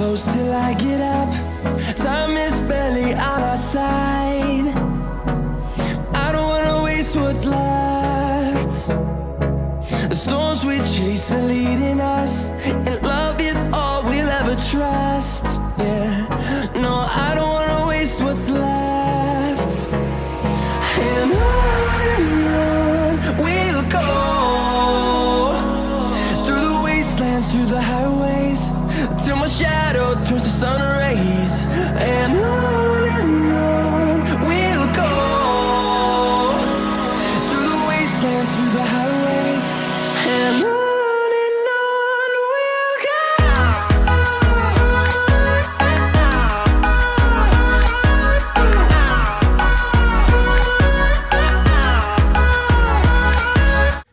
close till I get up. Time is barely on our side. I don't wanna waste what's left. The storms we chase are leading us, and love is all we'll ever trust. Yeah, no, I don't wanna waste what's left. And on we'll go, through the wastelands, through the highways, till my shadow turns to sun rays. And on we'll go, through the wastelands, through the highways, and on we'll go.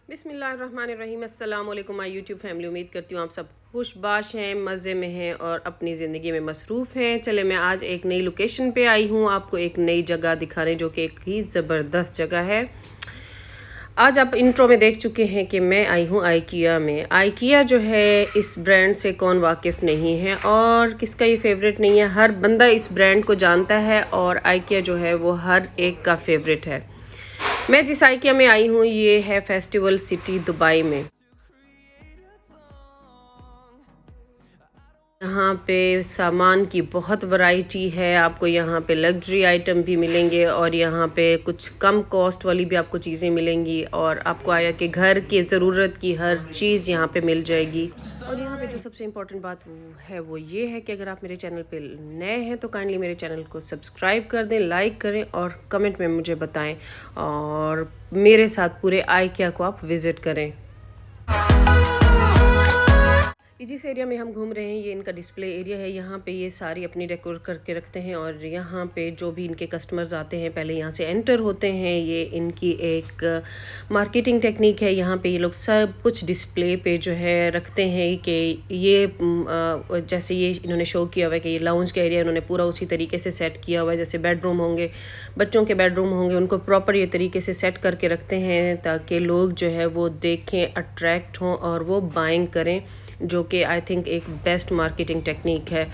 बिस्मिल्लाहिर्रहमानिर्रहीम। अस्सलाम वालेकुम my YouTube family. उम्मीद करती हूँ आप सब खुशबाश हैं, मज़े में हैं और अपनी ज़िंदगी में मसरूफ़ हैं। चले, मैं आज एक नई लोकेशन पे आई हूँ आपको एक नई जगह दिखाने, जो कि एक ही ज़बरदस्त जगह है। आज आप इंट्रो में देख चुके हैं कि मैं आई हूँ आइकिया में। आइकिया जो है, इस ब्रांड से कौन वाकिफ़ नहीं है और किसका ये फेवरेट नहीं है। हर बंदा इस ब्रांड को जानता है और आइकिया जो है वो हर एक का फेवरेट है। मैं जिस आइकिया में आई हूँ ये है फेस्टिवल सिटी दुबई में। यहाँ पे सामान की बहुत वैरायटी है, आपको यहाँ पे लग्जरी आइटम भी मिलेंगे और यहाँ पे कुछ कम कॉस्ट वाली भी आपको चीज़ें मिलेंगी और आपको आया कि घर की ज़रूरत की हर चीज़ यहाँ पे मिल जाएगी। और यहाँ पे जो सबसे इम्पोर्टेंट बात है वो ये है कि अगर आप मेरे चैनल पे नए हैं तो काइंडली मेरे चैनल को सब्सक्राइब कर दें, लाइक करें और कमेंट में मुझे बताएं और मेरे साथ पूरे आइकिया को आप विज़िट करें। जिस एरिया में हम घूम रहे हैं ये इनका डिस्प्ले एरिया है। यहाँ पे ये सारी अपनी डेकोर करके रखते हैं और यहाँ पे जो भी इनके कस्टमर्स आते हैं पहले यहाँ से एंटर होते हैं। ये इनकी एक मार्केटिंग टेक्निक है। यहाँ पे ये लोग सब कुछ डिस्प्ले पे जो है रखते हैं कि ये जैसे ये इन्होंने शो किया हुआ है कि ये लाउंज का एरिया इन्होंने पूरा उसी तरीके से सेट किया हुआ है। जैसे बेडरूम होंगे, बच्चों के बेडरूम होंगे, उनको प्रॉपर ये तरीके से सेट करके रखते हैं ताकि लोग जो है वो देखें, अट्रैक्ट हों और वो बाइंग करें, जो कि आई थिंक एक बेस्ट मार्केटिंग टेक्निक है।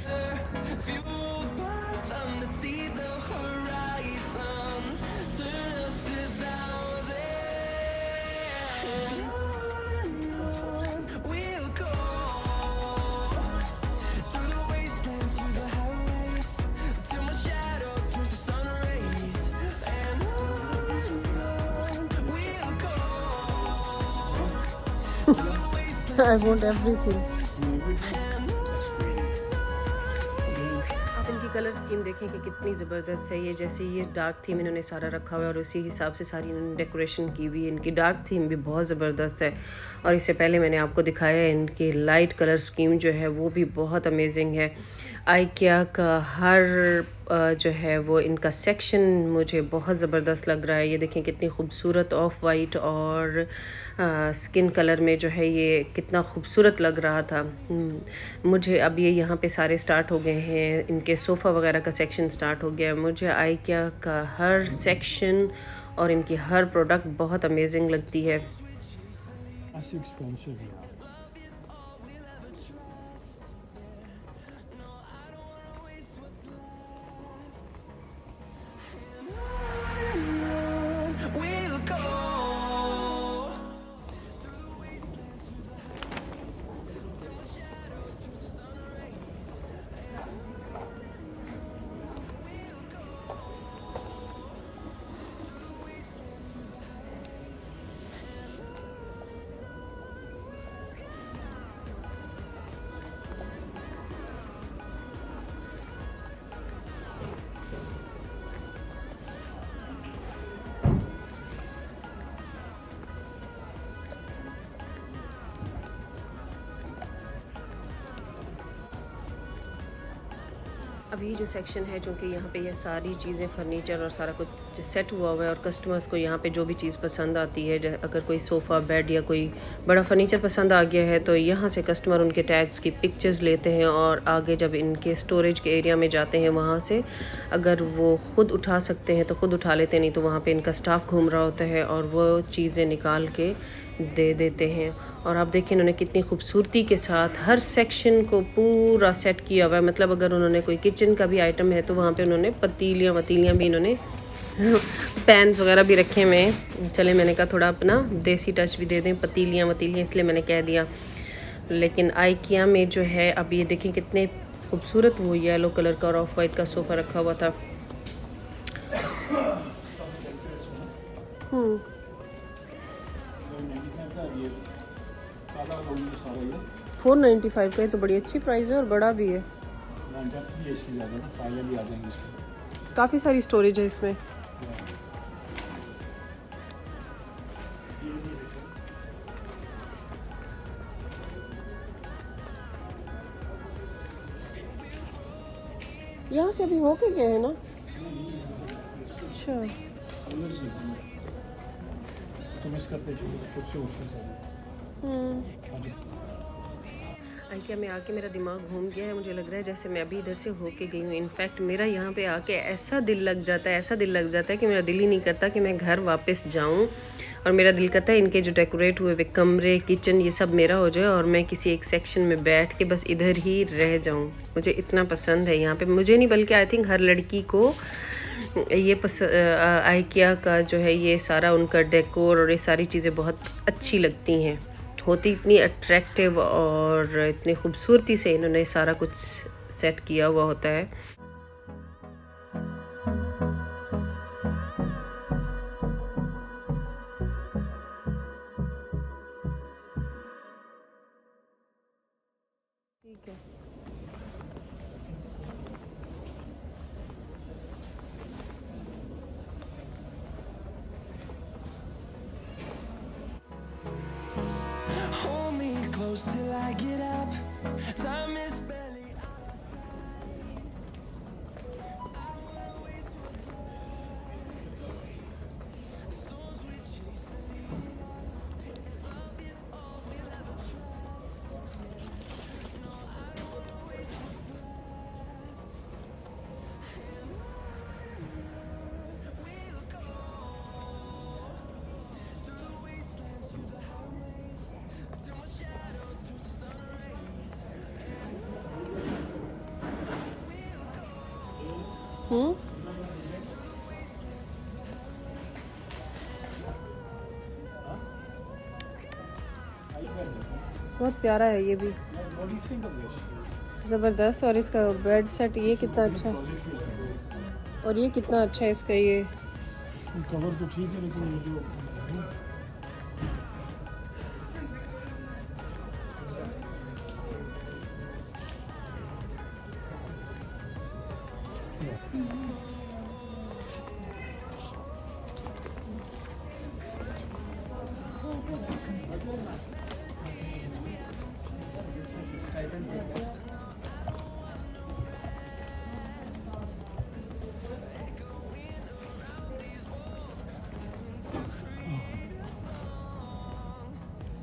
I want everything. आप इनकी कलर स्कीम देखें कि कितनी ज़बरदस्त है। ये जैसे ये डार्क थीम इन्होंने सारा रखा हुआ है और उसी हिसाब से सारी इन्होंने डेकोरेशन की हुई है। इनकी डार्क थीम भी बहुत ज़बरदस्त है और इससे पहले मैंने आपको दिखाया है इनकी लाइट कलर स्कीम जो है वो भी बहुत अमेजिंग है। आइकिया का हर जो है वो इनका सेक्शन मुझे बहुत ज़बरदस्त लग रहा है। ये देखें कितनी खूबसूरत ऑफ वाइट और स्किन कलर में जो है ये कितना खूबसूरत लग रहा था मुझे। अब ये यहाँ पे सारे स्टार्ट हो गए हैं, इनके सोफ़ा वगैरह का सेक्शन स्टार्ट हो गया है। मुझे आइकिया का हर सेक्शन और इनकी हर प्रोडक्ट बहुत अमेजिंग लगती है। अब ये जो सेक्शन है, चूँकि यहाँ पे ये सारी चीज़ें फर्नीचर और सारा कुछ सेट हुआ हुआ है और कस्टमर्स को यहाँ पे जो भी चीज़ पसंद आती है, अगर कोई सोफ़ा, बेड या कोई बड़ा फर्नीचर पसंद आ गया है तो यहाँ से कस्टमर उनके टैग्स की पिक्चर्स लेते हैं और आगे जब इनके स्टोरेज के एरिया में जाते हैं वहाँ से अगर वो ख़ुद उठा सकते हैं तो ख़ुद उठा लेते हैं, नहीं तो वहाँ पर इनका स्टाफ घूम रहा होता है और वो चीज़ें निकाल के दे देते हैं। और आप देखिए इन्होंने कितनी खूबसूरती के साथ हर सेक्शन को पूरा सेट किया हुआ है। मतलब अगर उन्होंने कोई किचन का भी आइटम है तो वहाँ पे उन्होंने पतीलियाँ भी इन्होंने पैन्स वगैरह भी रखे हुए हैं। चले मैंने कहा थोड़ा अपना देसी टच भी दे दें, पतीलियाँ इसलिए मैंने कह दिया। लेकिन आइकिया में जो है अब ये देखें कितने खूबसूरत वो येलो कलर का और ऑफ वाइट का सोफ़ा रखा हुआ था। 495 का, ये तो बड़ी अच्छी प्राइस है और बड़ा भी है। काफ़ी सारी स्टोरेज है इसमें। यहाँ से अभी होके गए हैं ना? अच्छा, आइकिया में आके मेरा दिमाग घूम गया है। मुझे लग रहा है जैसे मैं अभी इधर से होके गई हूँ। इनफैक्ट मेरा यहाँ पे आके ऐसा दिल लग जाता है कि मेरा दिल ही नहीं करता कि मैं घर वापस जाऊँ। और मेरा दिल करता है इनके जो डेकोरेट हुए वे कमरे, किचन, ये सब मेरा हो जाए और मैं किसी एक सेक्शन में बैठ के बस इधर ही रह जाऊँ। मुझे इतना पसंद है यहाँ पे। मुझे नहीं बल्कि आई थिंक हर लड़की को ये आइकिया का जो है ये सारा उनका डेकोर और ये सारी चीज़ें बहुत अच्छी लगती हैं। होती इतनी अट्रैक्टिव और इतनी खूबसूरती से इन्होंने सारा कुछ सेट किया हुआ होता है। ठीक है, Hold me close till I get up. Time is barely on our side. I don't wanna waste what's left. The storms we chase are leading us, and love is all we'll ever trust. No, I don't wanna waste what's left. We'll go through the wastelands, through the highways, till my shadow turns to sun rays. बहुत प्यारा है ये भी, ज़बरदस्त। और इसका bed set ये कितना अच्छा, और ये कितना अच्छा है इसका ये कवर तो ठीक है लेकिन ये जो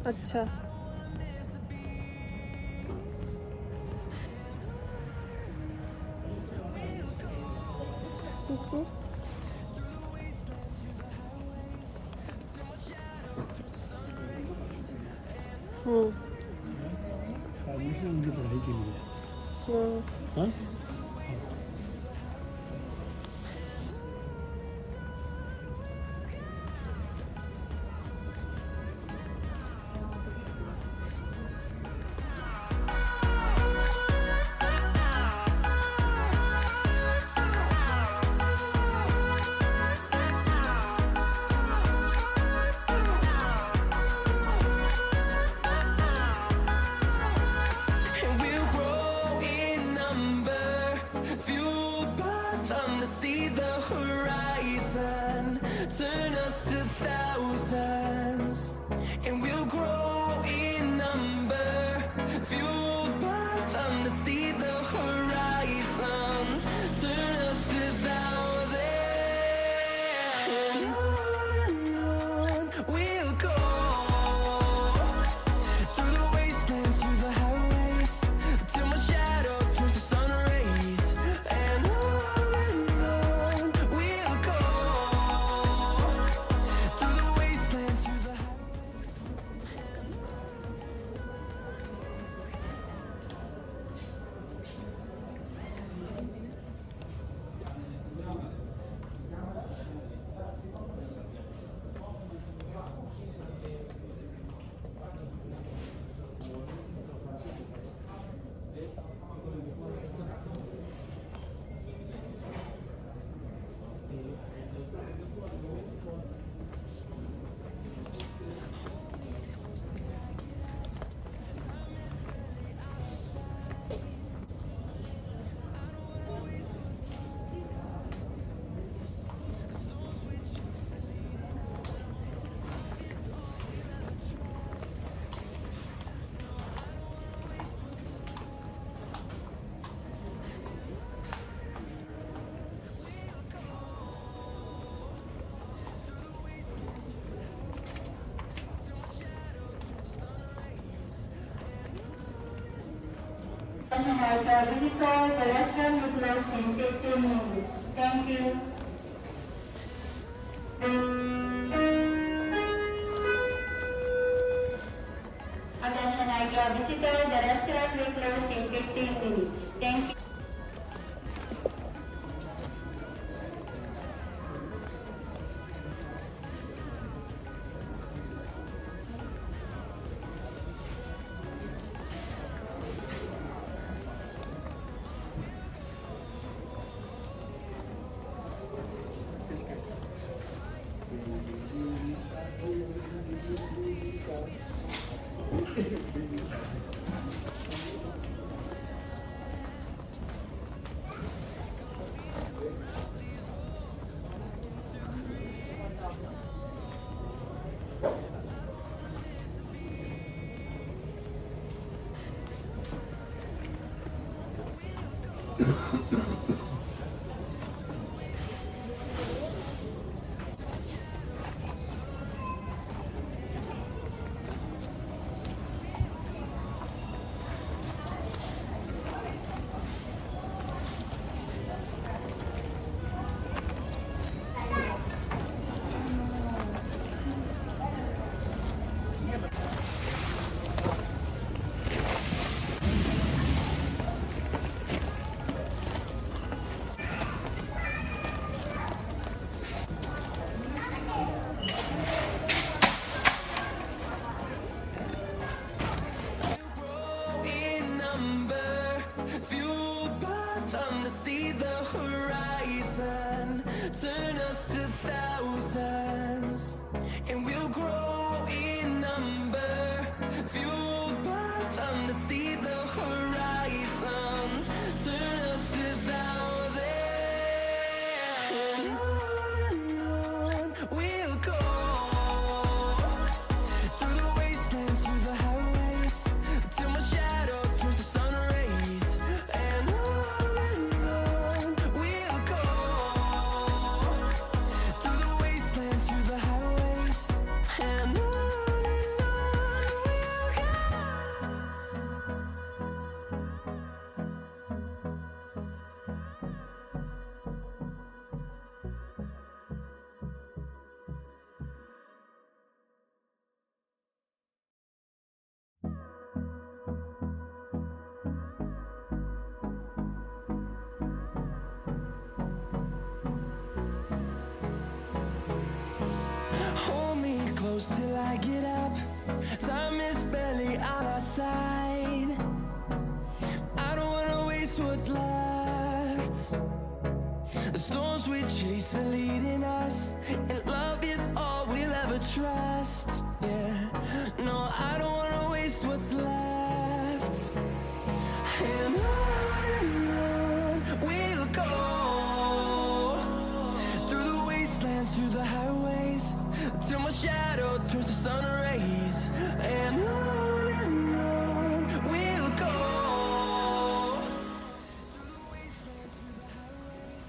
अच्छा। इसको एडमिशन उनकी पढ़ाई के लिए। हाँ And we'll grow in number visitor, the restaurant will close in 15 minutes. Thank you. Attention IKEA visitor, the restaurant will close in 15 minutes. Thank you. In number, fueled by them to see the horizon, turn us to thousands, and we'll grow in number, fueled by them to see the horizon, turn us to thousands, and on we'll go, through the wastelands, through the highways, till my shadow turns to sun rays, and on we'll go, through the wastelands, through the highways, and on we'll go. Hold me close till I get up. Time is barely on our side. I don't wanna waste what's left. The storms we chase are leading us, and love is all we'll ever trust. Yeah, no, I don't wanna waste what's left. And on we'll go, through the wastelands, through the highways, till my shadow turns to sun rays, and on we'll go, through the wastelands, through the highways,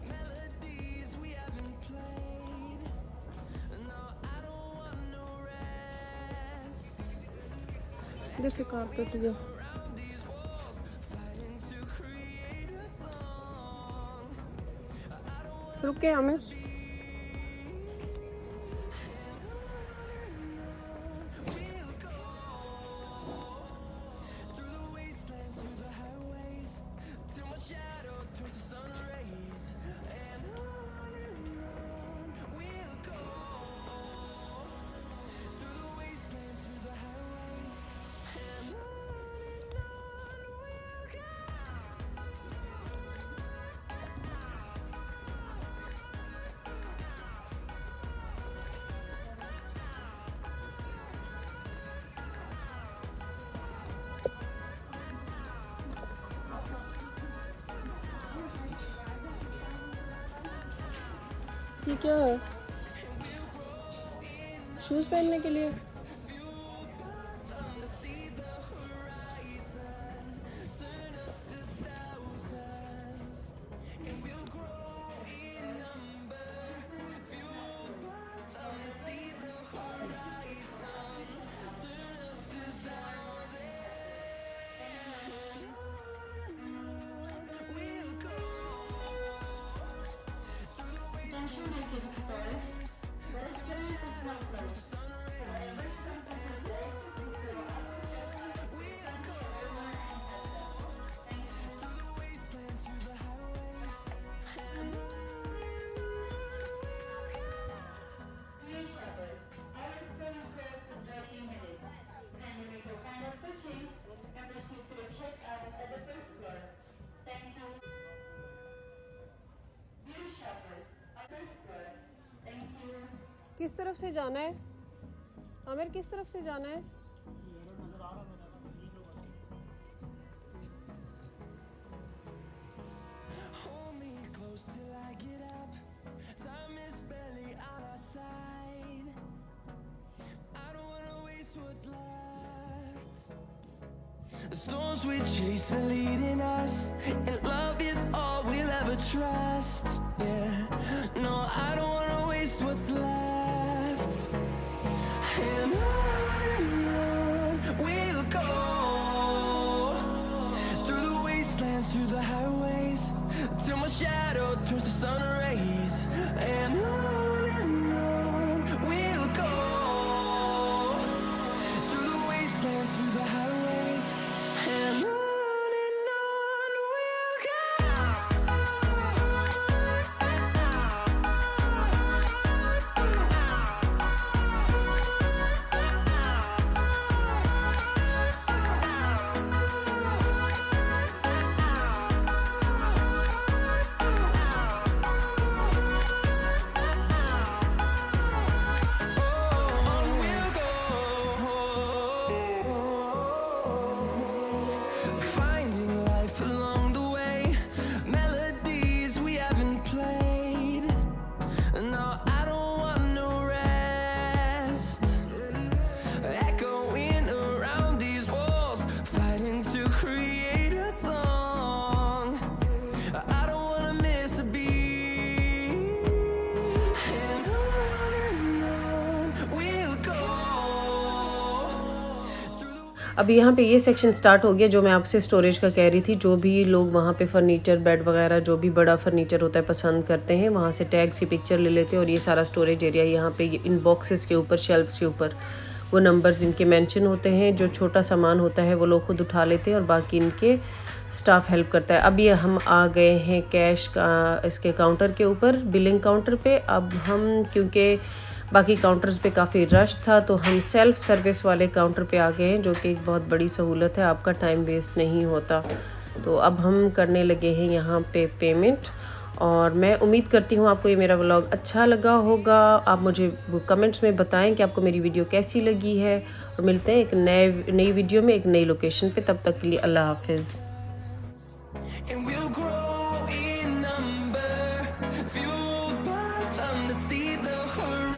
melodies we haven't played. No, I don't want no rest. इधर से carpet जो Around these walls, fighting to create a song. रुके हमें We'll go through the wastelands, through the highways, till my shadow turns to sun rays, and on we'll go, through the wastelands, through the highways, and on we'll go. ये क्या है? Shoes पहनने के लिए? किस तरफ से जाना है आमिर? किस तरफ से जाना है? Hold me close till I get up. Time is barely on our side. I don't wanna waste what's left. The storms we chase are leading us, and love is all we'll ever trust. Yeah, no, I don't wanna waste what's left. And on we'll go, through the wastelands, through the highways, till my shadow turns to sun rays. And on we'll go, through the wastelands, through the highways, and on we'll go. Finding life along the way, melodies we haven't played. No, I don't want no rest. Echoing around these walls, fighting to create a song. I don't wanna miss a beat. And on we'll go. अभी यहाँ पे ये section start हो गया जो मैं आपसे storage का कह रही थी। जो भी लोग वहाँ पे फर्नीचर, बेड वगैरह जो भी बड़ा फर्नीचर होता है पसंद करते हैं, वहाँ से टैग की पिक्चर ले लेते हैं और ये सारा स्टोरेज एरिया यहाँ पे इन बॉक्सेस के ऊपर, शेल्फ्स के ऊपर वो नंबर्स इनके मेंशन होते हैं। जो छोटा सामान होता है वो लोग खुद उठा लेते हैं और बाकी इनके स्टाफ हेल्प करता है। अभी हम आ गए हैं कैश का इसके काउंटर के ऊपर, बिलिंग काउंटर पे। अब हम क्योंकि बाकी काउंटर्स पे काफ़ी रश था तो हम सेल्फ सर्विस वाले काउंटर पे आ गए हैं, जो कि एक बहुत बड़ी सहूलत है, आपका टाइम वेस्ट नहीं होता। तो अब हम करने लगे हैं यहाँ पे पेमेंट। और मैं उम्मीद करती हूँ आपको ये मेरा व्लॉग अच्छा लगा होगा। आप मुझे कमेंट्स में बताएं कि आपको मेरी वीडियो कैसी लगी है। और मिलते हैं एक नई वीडियो में एक नई लोकेशन पे। तब तक के लिए अल्लाह हाफिज़।